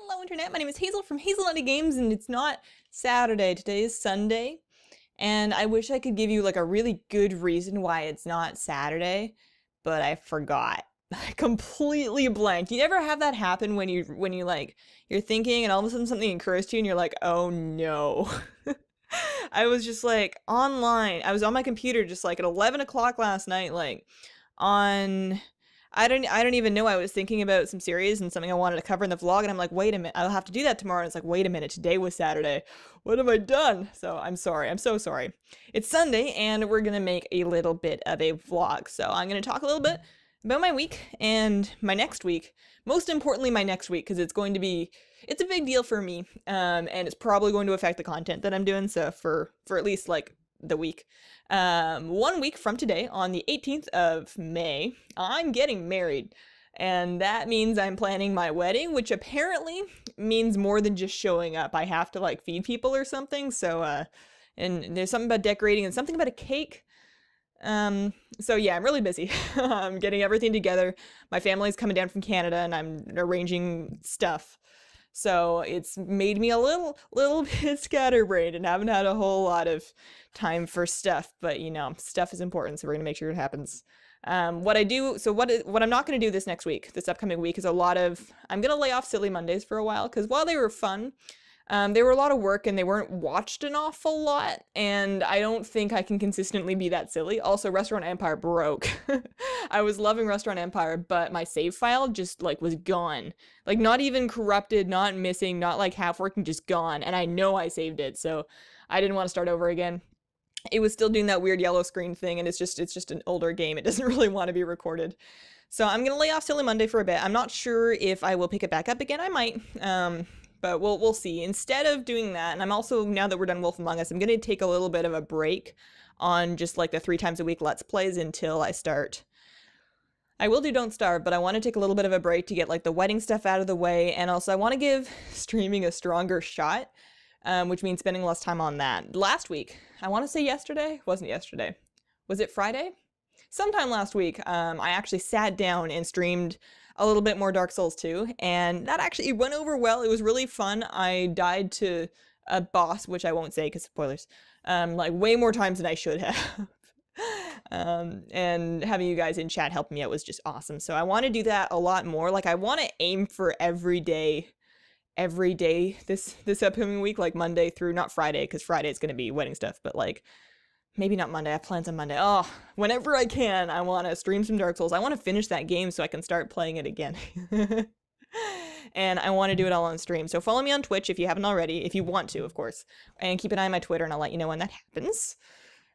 Hello Internet, my name is Hazel from Hazelnuttygames, and it's not Saturday, today is Sunday, and I wish I could give you like a really good reason why it's not Saturday, but I forgot. I completely blanked. You ever have that happen when you like, you're thinking and all of a sudden something occurs to you and you're like, oh no. I was just like online, I was on my computer just like at 11 o'clock last night, like on I don't even know. I was thinking about some series and something I wanted to cover in the vlog, and I'm like, wait a minute, I'll have to do that tomorrow. And it's like, wait a minute, today was Saturday. What have I done? So I'm sorry. I'm so sorry. It's Sunday, and we're gonna make a little bit of a vlog. So I'm gonna talk a little bit about my week and my next week. Most importantly, my next week, because it's a big deal for me, and it's probably going to affect the content that I'm doing. So for at least like the week. 1 week from today, on the 18th of May, I'm getting married. And that means I'm planning my wedding, which apparently means more than just showing up. I have to like feed people or something. So, and there's something about decorating and something about a cake. So yeah, I'm really busy. I'm getting everything together. My family's coming down from Canada and I'm arranging stuff. So it's made me a little bit scatterbrained and haven't had a whole lot of time for stuff, but you know, stuff is important, so we're gonna make sure it happens. What I'm not gonna do this upcoming week, is I'm gonna lay off Silly Mondays for a while, because while they were fun, they were a lot of work and they weren't watched an awful lot, and I don't think I can consistently be that silly. Also, Restaurant Empire broke. I was loving Restaurant Empire, but my save file just like was gone. Like not even corrupted, not missing, not like half working, just gone. And I know I saved it, so I didn't want to start over again. It was still doing that weird yellow screen thing, and it's just an older game. It doesn't really want to be recorded. So I'm gonna lay off Silly Monday for a bit. I'm not sure if I will pick it back up again. I might. But we'll see. Instead of doing that, and I'm also, now that we're done Wolf Among Us, I'm going to take a little bit of a break on just like the 3 times a week Let's Plays until I start. I will do Don't Starve, but I want to take a little bit of a break to get like the wedding stuff out of the way, and also I want to give streaming a stronger shot, which means spending less time on that. Last week, I want to say yesterday, wasn't yesterday. Was it Friday? Sometime last week, I actually sat down and streamed a little bit more Dark Souls 2, and that actually went over well. It was really fun. I died to a boss, which I won't say because spoilers, like way more times than I should have. And having you guys in chat help me out was just awesome. So I want to do that a lot more. Like I want to aim for every day this upcoming week, like Monday through, not Friday, because Friday is going to be wedding stuff, but like maybe not Monday. I have plans on Monday. Oh, whenever I can, I want to stream some Dark Souls. I want to finish that game so I can start playing it again. And I want to do it all on stream. So follow me on Twitch if you haven't already, if you want to, of course. And keep an eye on my Twitter, and I'll let you know when that happens.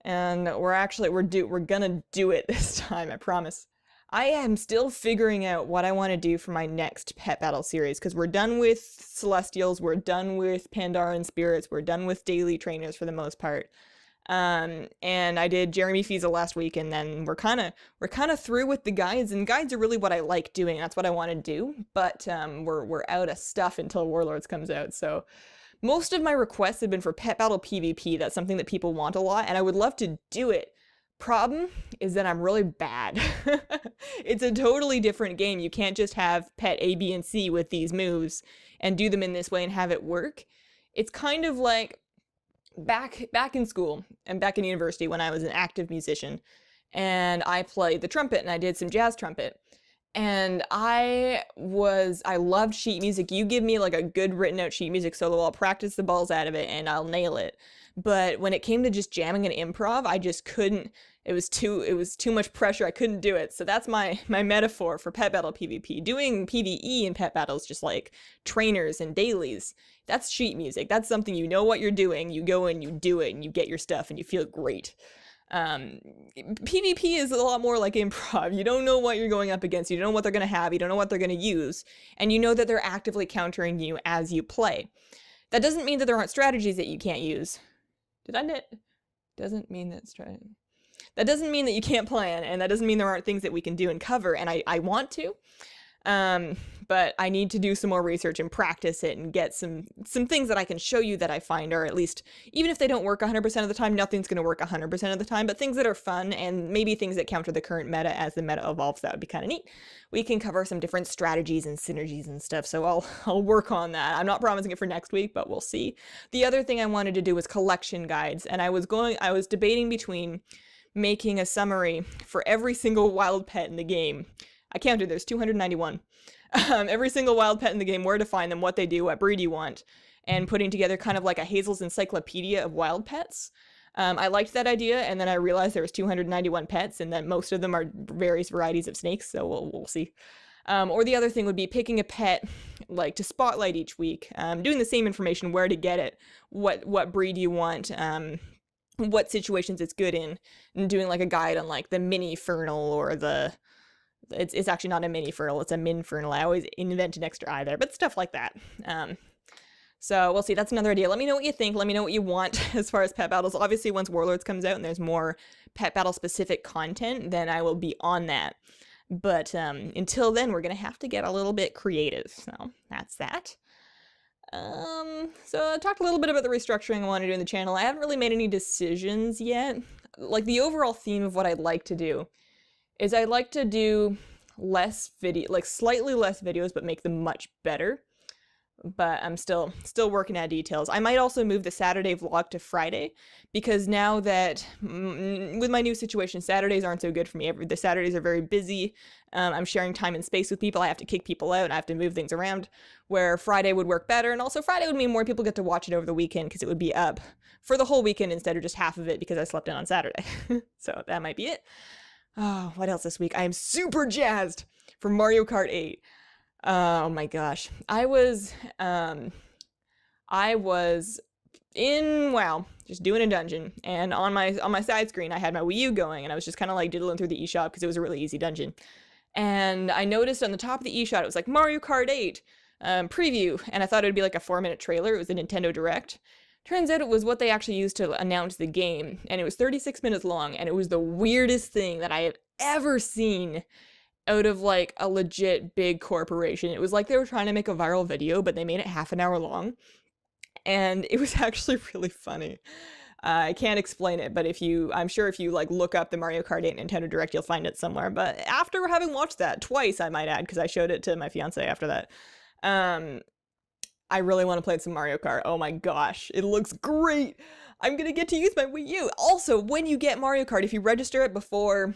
And we're gonna do it this time, I promise. I am still figuring out what I want to do for my next pet battle series, because we're done with Celestials, we're done with Pandaren Spirits, we're done with daily trainers for the most part. And I did Jeremy Fiesel last week, and then we're kind of through with the guides, and guides are really what I like doing. That's what I want to do, but we're out of stuff until Warlords comes out. So most of my requests have been for pet battle PvP. That's something that people want a lot, and I would love to do it. Problem is that I'm really bad. It's a totally different game. You can't just have pet A, B, and C with these moves and do them in this way and have it work. It's kind of like back in school and back in university when I was an active musician, and I played the trumpet and I did some jazz trumpet, and I loved sheet music. You give me like a good written out sheet music solo, I'll practice the balls out of it and I'll nail it. But when it came to just jamming and improv, I just couldn't. It was too much pressure. I couldn't do it. So that's my metaphor for pet battle PvP. Doing PvE in pet battles, just like trainers and dailies, that's sheet music. That's something you know what you're doing. You go and you do it and you get your stuff and you feel great. PvP is a lot more like improv. You don't know what you're going up against. You don't know what they're going to have. You don't know what they're going to use. And you know that they're actively countering you as you play. That doesn't mean that there aren't strategies that you can't use. Doesn't mean that's right. That doesn't mean that you can't plan, and that doesn't mean there aren't things that we can do and cover, and I want to. But I need to do some more research and practice it and get some things that I can show you that I find are at least, even if they don't work 100% of the time, nothing's going to work 100% of the time, but things that are fun and maybe things that counter the current meta as the meta evolves. That would be kind of neat. We can cover some different strategies and synergies and stuff, so I'll work on that. I'm not promising it for next week, but we'll see. The other thing I wanted to do was collection guides, and I was debating between making a summary for every single wild pet in the game. I counted, there's 291. Every single wild pet in the game, where to find them, what they do, what breed you want, and putting together kind of like a Hazel's encyclopedia of wild pets. I liked that idea, and then I realized there was 291 pets, and that most of them are various varieties of snakes, so we'll see. Or the other thing would be picking a pet, like, to spotlight each week, doing the same information, where to get it, what breed you want, what situations it's good in, and doing like a guide on like the mini fernal or the... It's actually not a mini fernal, it's a min fernal. I always invent an extra I there, but stuff like that. So we'll see. That's another idea. Let me know what you think. Let me know what you want as far as pet battles. Obviously, once Warlords comes out and there's more pet battle specific content, then I will be on that. But until then, we're gonna have to get a little bit creative. So that's that. So I talked a little bit about the restructuring I want to do in the channel. I haven't really made any decisions yet. Like, the overall theme of what I'd like to do is I'd like to do less video, like slightly less videos, but make them much better. But I'm still working out details. I might also move the Saturday vlog to Friday, because now that, with my new situation, Saturdays aren't so good for me. The Saturdays are very busy. I'm sharing time and space with people. I have to kick people out. I have to move things around, where Friday would work better. And also Friday would mean more people get to watch it over the weekend, because it would be up for the whole weekend instead of just half of it because I slept in on Saturday. So that might be it. Oh, what else this week? I am super jazzed for Mario Kart 8. Oh my gosh. I was just doing a dungeon, and on my side screen I had my Wii U going, and I was just kind of like diddling through the eShop because it was a really easy dungeon. And I noticed on the top of the eShop it was like Mario Kart 8 preview, and I thought it would be like a 4-minute trailer. It was a Nintendo Direct. Turns out it was what they actually used to announce the game, and it was 36 minutes long, and it was the weirdest thing that I have ever seen out of like a legit big corporation. It was like they were trying to make a viral video, but they made it half an hour long, and it was actually really funny. I can't explain it, but I'm sure if you like look up the Mario Kart 8 Nintendo Direct, you'll find it somewhere. But after having watched that twice, I might add, because I showed it to my fiance after that, I really want to play some Mario Kart. Oh my gosh, it looks great. I'm gonna get to use my Wii U. Also, when you get Mario Kart, if you register it before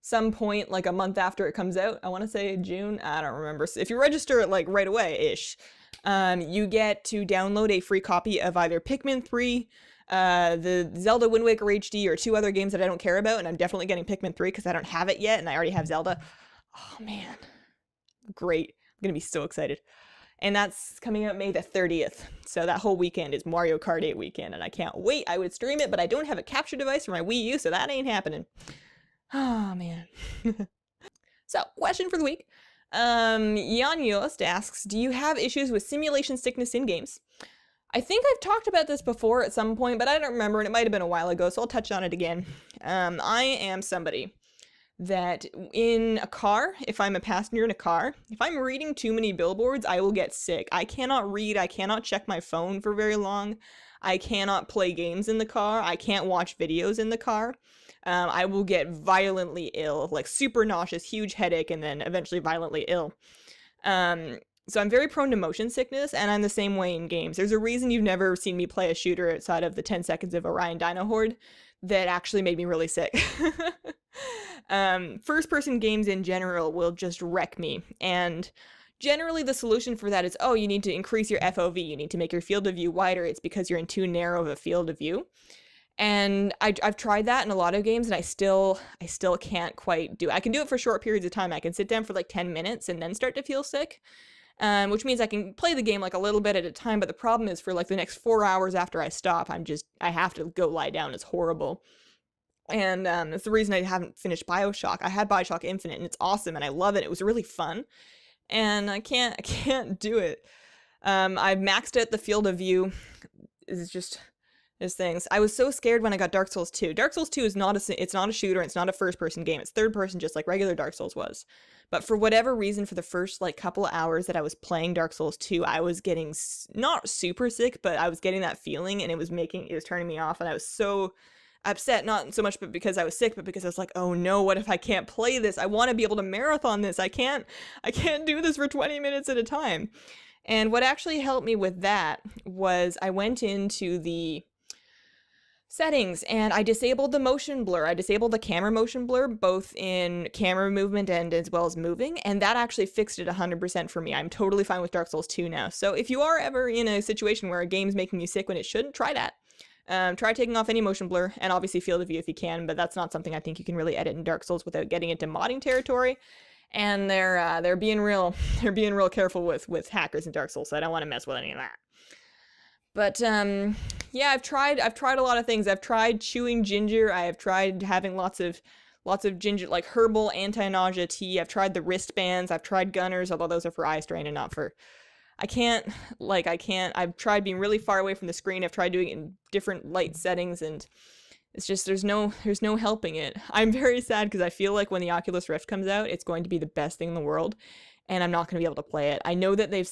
some point, like a month after it comes out, I want to say June, I don't remember. So if you register it like right away-ish, you get to download a free copy of either Pikmin 3, the Zelda Wind Waker HD, or 2 other games that I don't care about, and I'm definitely getting Pikmin 3 because I don't have it yet, and I already have Zelda. Oh man, great. I'm gonna be so excited. And that's coming out May the 30th. So that whole weekend is Mario Kart 8 weekend, and I can't wait. I would stream it, but I don't have a capture device for my Wii U, so that ain't happening. Oh, man. So, question for the week. Jan Yost asks, do you have issues with simulation sickness in games? I think I've talked about this before at some point, but I don't remember, and it might have been a while ago, so I'll touch on it again. I am somebody that in a car, if I'm a passenger in a car, if I'm reading too many billboards, I will get sick. I cannot read, I cannot check my phone for very long, I cannot play games in the car, I can't watch videos in the car. I will get violently ill, like super nauseous, huge headache, and then eventually violently ill. So I'm very prone to motion sickness, and I'm the same way in games. There's a reason you've never seen me play a shooter outside of the 10 seconds of Orion Dino Horde that actually made me really sick. First-person games in general will just wreck me, and generally the solution for that is, oh, you need to increase your FOV, you need to make your field of view wider. It's because you're in too narrow of a field of view. And I've tried that in a lot of games, and I still can't quite do it. I can do it for short periods of time. I can sit down for like 10 minutes and then start to feel sick, which means I can play the game like a little bit at a time, but the problem is for like the next 4 hours after I stop, I have to go lie down. It's horrible. And that's the reason I haven't finished BioShock. I had BioShock Infinite, and it's awesome, and I love it. It was really fun, and I can't do it. I've maxed out the field of view. It's just... There's things. I was so scared when I got Dark Souls 2. Dark Souls 2 is not a shooter, it's not a first-person game, it's third-person just like regular Dark Souls was. But for whatever reason, for the first like couple of hours that I was playing Dark Souls 2, I was getting not super sick, but I was getting that feeling, and it was turning me off, and I was so upset, not so much but because I was sick, but because I was like, oh no, what if I can't play this? I want to be able to marathon this. I can't do this for 20 minutes at a time. And what actually helped me with that was I went into the settings and I disabled the motion blur. I disabled the camera motion blur, both in camera movement and as well as moving, and that actually fixed it 100% for me. I'm totally fine with Dark Souls 2 now. So if you are ever in a situation where a game's making you sick when it shouldn't, try that. Try taking off any motion blur, and obviously field of view if you can, but that's not something I think you can really edit in Dark Souls without getting into modding territory. And they're being real careful with hackers in Dark Souls, so I don't want to mess with any of that. But yeah, I've tried a lot of things. I've tried chewing ginger. I have tried having lots of ginger, like herbal anti-nausea tea. I've tried the wristbands. I've tried gunners, although those are for eye strain and not for. I've tried being really far away from the screen. I've tried doing it in different light settings, and it's just there's no helping it. I'm very sad because I feel like when the Oculus Rift comes out, it's going to be the best thing in the world, and I'm not going to be able to play it. I know that they've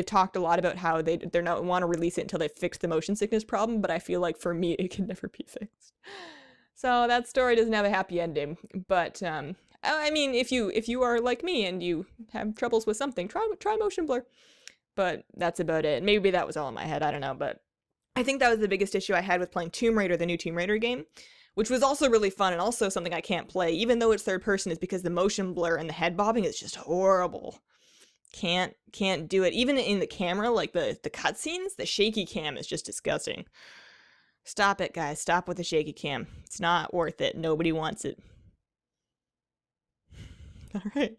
talked a lot about how they're not want to release it until they fix the motion sickness problem, but I feel like for me it can never be fixed. So that story doesn't have a happy ending. But I mean, if you are like me and you have troubles with something, try motion blur. But that's about it. Maybe that was all in my head. I don't know, but I think that was the biggest issue I had with playing Tomb Raider, the new Tomb Raider game, which was also really fun and also something I can't play, even though it's third person, is because the motion blur and the head bobbing is just horrible. Can't do it. Even in the camera, like the cutscenes, the shaky cam is just disgusting. Stop it, guys. Stop with the shaky cam. It's not worth it. Nobody wants it. All right.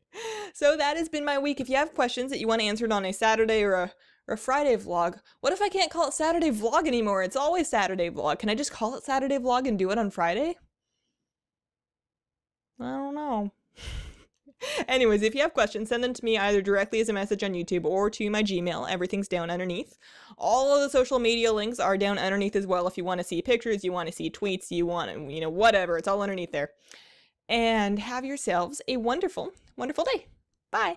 So that has been my week. If you have questions that you want answered on a Saturday or a Friday vlog, what if I can't call it Saturday vlog anymore? It's always Saturday vlog. Can I just call it Saturday vlog and do it on Friday? I don't know. Anyways, if you have questions, send them to me either directly as a message on YouTube or to my Gmail. Everything's down underneath. All of the social media links are down underneath as well. If you want to see pictures, you want to see tweets, you want to, whatever, it's all underneath there. And have yourselves a wonderful, wonderful day. Bye.